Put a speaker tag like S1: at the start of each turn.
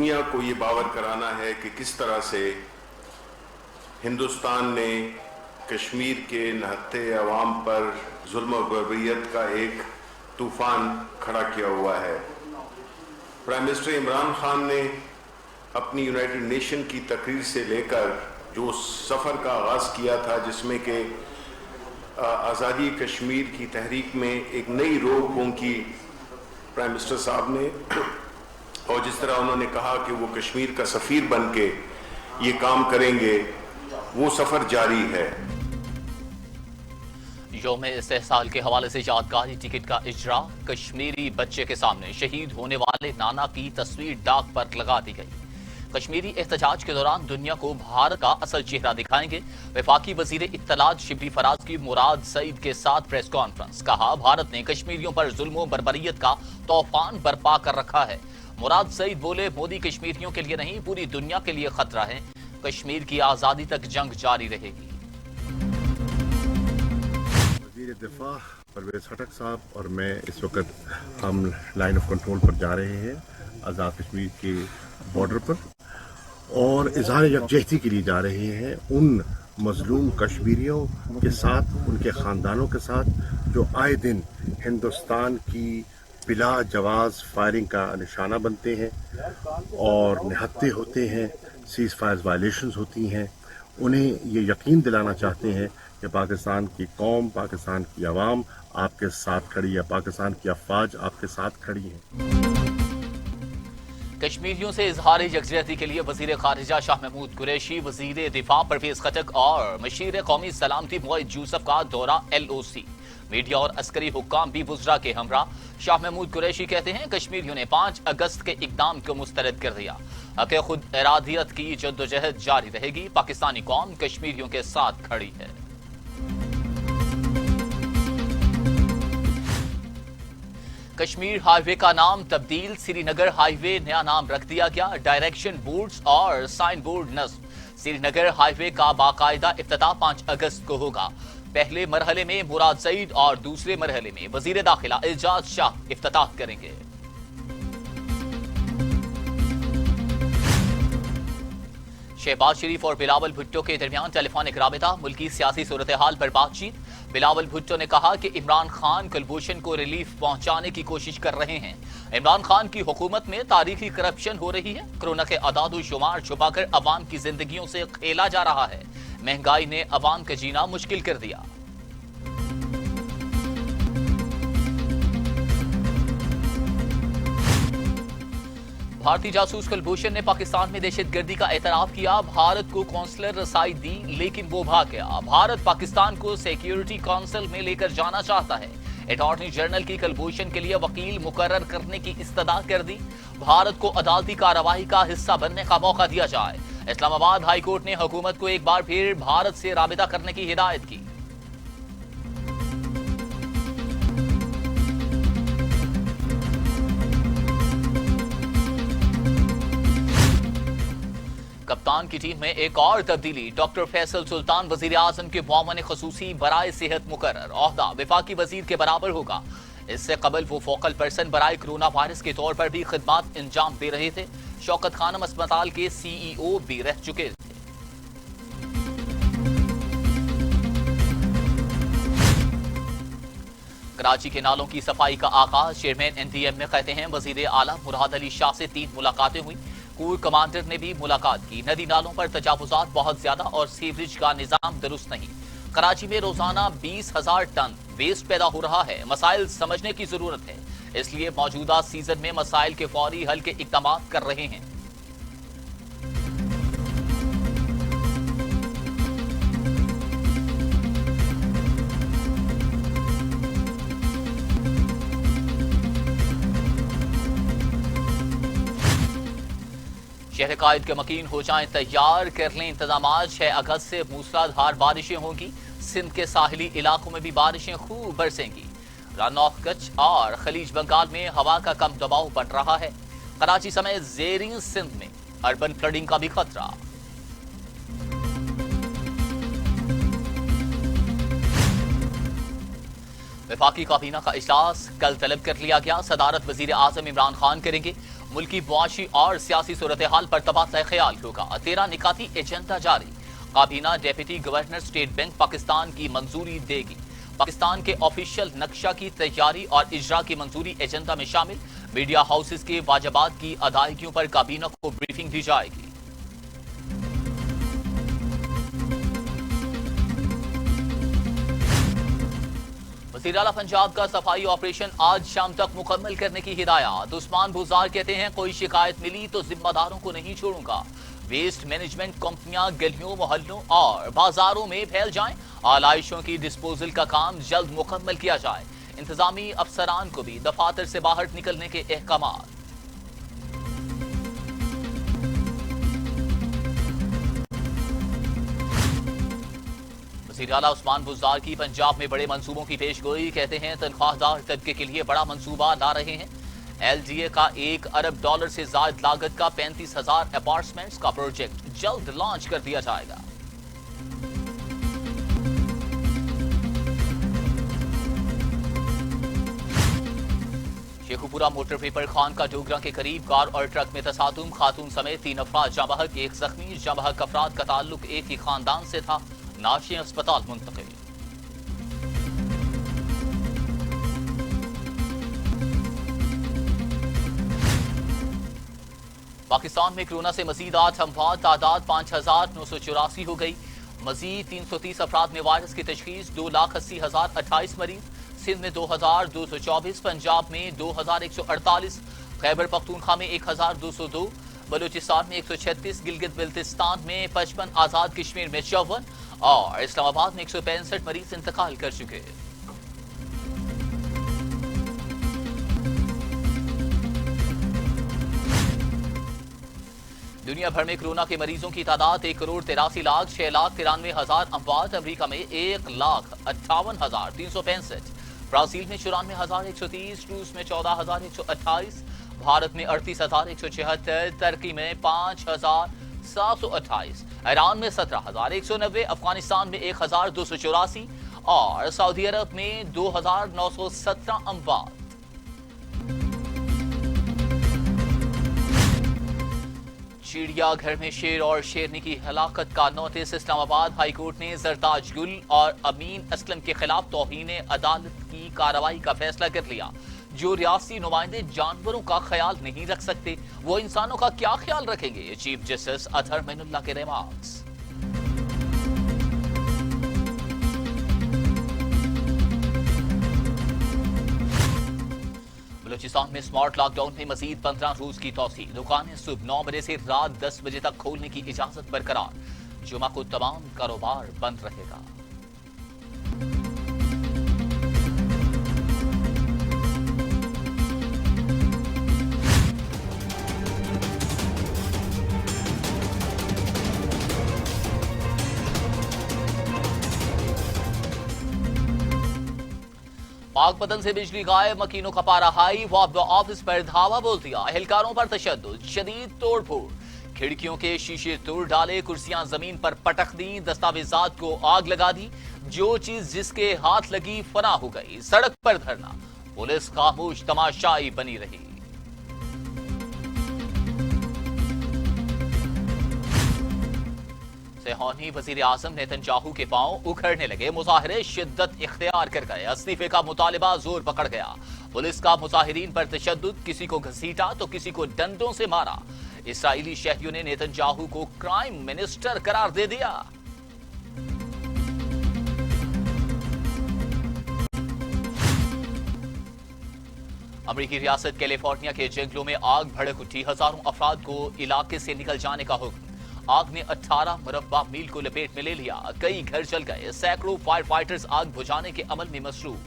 S1: दुनिया को ये बावर कराना है कि किस तरह से हिंदुस्तान ने कश्मीर के निहत्थे अवाम पर जुल्म और बर्बरियत का एक तूफान खड़ा किया हुआ है। प्राइम मिनिस्टर इमरान खान ने अपनी यूनाइटेड नेशन की तकरीर से लेकर जो सफ़र का आगाज़ किया था, जिसमें कि आज़ादी कश्मीर की तहरीक में एक नई रोक उनकी प्राइम मिनिस्टर साहब ने, और जिस तरह उन्होंने कहा कि वो कश्मीर का सफ़ीर बन के ये काम करेंगे, वो सफ़र जारी है।
S2: यौम इस्तेहसाल के हवाले से यादगारी टिकट का इजरा। कश्मीरी बच्चे के सामने शहीद होने वाले नाना की तस्वीर डाक पर लगा दी गई। कश्मीरी एहतजाज के दौरान दुनिया को भारत का असल चेहरा दिखाएंगे। वफाकी वजीर इत्तलात शिबली फराज की मुराद सईद के साथ प्रेस कॉन्फ्रेंस। कहा, भारत ने कश्मीरियों पर जुल्म बर्बरियत का तूफान बर्पा कर रखा है। मुराद सईद बोले, मोदी कश्मीरियों के लिए नहीं, पूरी दुनिया के लिए खतरा है। कश्मीर की आजादी तक जंग जारी रहेगी।
S3: वज़ीर दिफा परवेज खटक साहब और मैं इस वक्त हम लाइन ऑफ कंट्रोल पर जा रहे हैं, आज़ाद कश्मीर के बॉर्डर पर, और इजहार यकजहती के लिए जा रहे हैं उन मजलूम कश्मीरियों के साथ, उनके ख़ानदानों के साथ जो आए दिन हिंदुस्तान की बिला जवाज़ फायरिंग का निशाना बनते हैं और निहत्थे होते हैं, सीज़ फायर वायलेशंस होती हैं। उन्हें ये यकीन दिलाना चाहते हैं कि पाकिस्तान की कौम, पाकिस्तान की आवाम आपके साथ खड़ी है, पाकिस्तान की अफवाज आपके साथ खड़ी है।
S2: कश्मीरियों से इजहार यकजहती के लिए वजीर खारिजा शाह महमूद कुरैशी, वजीर दिफा परवेज खटक और मशीर कौमी सलामती मुईद यूसुफ का दौरा LOC। मीडिया और अस्करी हुक्काम भी वुज़रा के हमरा। शाह महमूद कुरैशी कहते हैं, कश्मीरियों ने 5 अगस्त के इक़दाम को मुस्तरद कर दिया। हक़ खुद इरादियत की जद्दोजहद जारी रहेगी। पाकिस्तानी कौम कश्मीरियों के साथ खड़ी है। कश्मीर हाईवे का नाम तब्दील, श्रीनगर हाईवे नया नाम रख दिया गया। डायरेक्शन बोर्ड्स और साइन बोर्ड नस्ब। श्रीनगर हाईवे का बाकायदा इफ्तिताह 5 अगस्त को होगा। पहले मरहले में मुराद सईद और दूसरे मरहले में वजीर दाखिला एजाज शाह इफ्तिताह करेंगे। शहबाज शरीफ और बिलावल भुट्टो के दरमियान टेलीफोनिक राबिता, मुल्की सियासी सूरत हाल पर बातचीत। बिलावल भुट्टो ने कहा कि इमरान खान कुलभूषण को रिलीफ पहुंचाने की कोशिश कर रहे हैं। इमरान खान की हुकूमत में तारीखी करप्शन हो रही है। कोरोना के अदाद शुमार छुपाकर अवाम की जिंदगियों से खेला जा रहा है। महंगाई ने अवाम का जीना मुश्किल कर दिया। भारतीय जासूस कुलभूषण ने पाकिस्तान में दहशतगर्दी का एतराफ किया। भारत को कौंसलर रसाई दी, लेकिन वो भाग गया। भारत पाकिस्तान को सिक्योरिटी काउंसिल में लेकर जाना चाहता है। अटॉर्नी जनरल की कुलभूषण के लिए वकील मुकर्रर करने की इस्तदा कर दी। भारत को अदालती कार्रवाई का हिस्सा बनने का मौका दिया जाए। इस्लामाबाद हाई कोर्ट ने हुकूमत को एक बार फिर भारत से राबिता करने की हिदायत की। कप्तान की टीम में एक और तब्दीली। डॉक्टर फैसल सुल्तान वजीर आजम के मुआवन खसूसी बराए सेहत मुकर्रर। ओहदा वफाकी वजीर के बराबर होगा। इससे कबल वो फोकल पर्सन बराए कोरोना वायरस के तौर पर भी खिदमात अंजाम दे रहे थे। शौकत खानम अस्पताल के CEO भी रह चुके थे। कराची के नालों की सफाई का आगाज। चेयरमैन NDM ने कहते हैं, वजीर आला मुराद अली शाह से 3 मुलाकातें हुई। कोर कमांडर ने भी मुलाकात की। नदी नालों पर तजावुजात बहुत ज्यादा और सीवरेज का निजाम दुरुस्त नहीं। कराची में रोजाना 20,000 टन वेस्ट पैदा हो रहा है। मसाइल समझने की जरूरत है, इसलिए मौजूदा सीजन में मसाइल के फौरी हल के इकदाम कर रहे हैं। शहर कायद के मकीन हो जाएं, तैयार कर लें इंतजाम। 6 अगस्त से मूसलाधार बारिशें होंगी। सिंध के साहिली इलाकों में भी बारिशें खूब बरसेंगी। रन ऑफ कच्छ और खलीज बंगाल में हवा का कम दबाव बन रहा है। कराची समेत ज़ेरीन सिंध में अर्बन फ्लडिंग का भी खतरा। वफाकी काबीना का इजलास कल तलब कर लिया गया। सदारत वजीर आजम इमरान खान करेंगे। मुल्की मुआशी और सियासी सूरत हाल पर तबादला ख्याल होगा। 13 निकाती एजेंडा जारी। काबीना deputy governor state bank Pakistan की मंजूरी देगी। पाकिस्तान के ऑफिशियल नक्शा की तैयारी और इजरा की मंजूरी एजेंडा में शामिल। मीडिया हाउसेस के वाजबात की अदायगियों पर काबीना को ब्रीफिंग दी जाएगी। वज़ीर आला पंजाब का सफाई ऑपरेशन आज शाम तक मुकम्मल करने की हिदायत। उस्मान बुज़ार कहते हैं कोई शिकायत मिली तो जिम्मेदारों को नहीं छोड़ूंगा। वेस्ट मैनेजमेंट कंपनियां गलियों, मोहल्लों और बाजारों में फैल जाएं। आलाइशों की डिस्पोजल का काम जल्द मुकम्मल किया जाए। इंतजामी अफसरान को भी दफातर से बाहर निकलने के अहकामात। वज़ीर आला उस्मान बुज़ार की पंजाब में बड़े मंसूबों की पेशगोई। कहते हैं तनख्वाहदार तबके के लिए बड़ा मंसूबा ला रहे हैं। LDA का $1 अरब से ज्यादा लागत का 35,000 अपार्टमेंट्स का प्रोजेक्ट जल्द लॉन्च कर दिया जाएगा। शेखुपुरा मोटरवे पर खान का डोगरा के करीब कार और ट्रक में तसादुम। खातून समेत 3 अफराद जाँ बहक, 1 जख्मी। जाँ बहक अफराद का ताल्लुक एक ही खानदान से था। नाशियां अस्पताल मुंतकिल। पाकिस्तान में कोरोना से मजीद 8 अमवात। तादाद 5,984 हो गई। मजीद 330 अफराद में वायरस की तशखीस। 2,80,028 मरीज। सिंध में 2,224, पंजाब में 2,148, खैबर पख्तूनख्वा में 1,202, बलूचिस्तान में 136, गिलगित बिल्तिस्तान में 55, आजाद कश्मीर में 54 और इस्लामाबाद में 165 मरीज इंतकाल कर चुके। दुनिया भर में कोरोना के मरीजों की तादाद 1,83,06,93,000 अमवात। अमरीका में 1,58,365, ब्राजील में 94,130, रूस में 14,128, भारत में 38,176, तुर्की में 5,728, ईरान में 17,190, अफगानिस्तान में 1,284 और सऊदी अरब में 2,917 अमवात। चिड़ियाघर में शेर और शेरनी की हलाकत का नोटिस। इस्लामाबाद हाई कोर्ट ने जरताज गुल और अमीन असलम के खिलाफ तौहीन अदालत की कार्रवाई का फैसला कर लिया। जो रियासती नुमाइंदे जानवरों का ख्याल नहीं रख सकते वो इंसानों का क्या ख्याल रखेंगे। चीफ जस्टिस अतहर मैनुल्लाह के रिमार्क्स। बलूचिस्तान में स्मार्ट लॉकडाउन में मजीद 15 रोज की तौसी। दुकानें सुबह 9 बजे से रात 10 बजे तक खोलने की इजाजत बरकरार। जुमा को तमाम कारोबार बंद रहेगा। पाक बदल से बिजली गायब, मकीनों का पारा हाई। ऑफिस पर धावा बोल दिया। एहलकारों पर तशद्दुद, शदीद तोड़फोड़। खिड़कियों के शीशे तोड़ डाले, कुर्सियां जमीन पर पटक दी, दस्तावेजात को आग लगा दी। जो चीज जिसके हाथ लगी फना हो गई। सड़क पर धरना, पुलिस खामोश तमाशाई बनी रही। सेहौनी वजीर आजम नेतन्याहू के पांव उखड़ने लगे। मुजाहिरे शिद्दत इख्तियार कर गए। इस्तीफे का मुतालिबा जोर पकड़ गया। पुलिस का मुजाहिरीन पर तशद्दुद, किसी को घसीटा तो किसी को डंडों से मारा। इस्राइली शहरियों ने नेतन्याहू को क्राइम मिनिस्टर करार दे दिया। अमरीकी रियासत कैलिफोर्निया के जंगलों में आग भड़क उठी। हजारों अफराद को इलाके से निकल जाने का हुक्म। आग ने 18 मुरब्बा मील को लपेट में ले लिया। कई घर जल गए। सैकड़ों फायर फाइटर्स आग बुझाने के अमल में मसरूफ।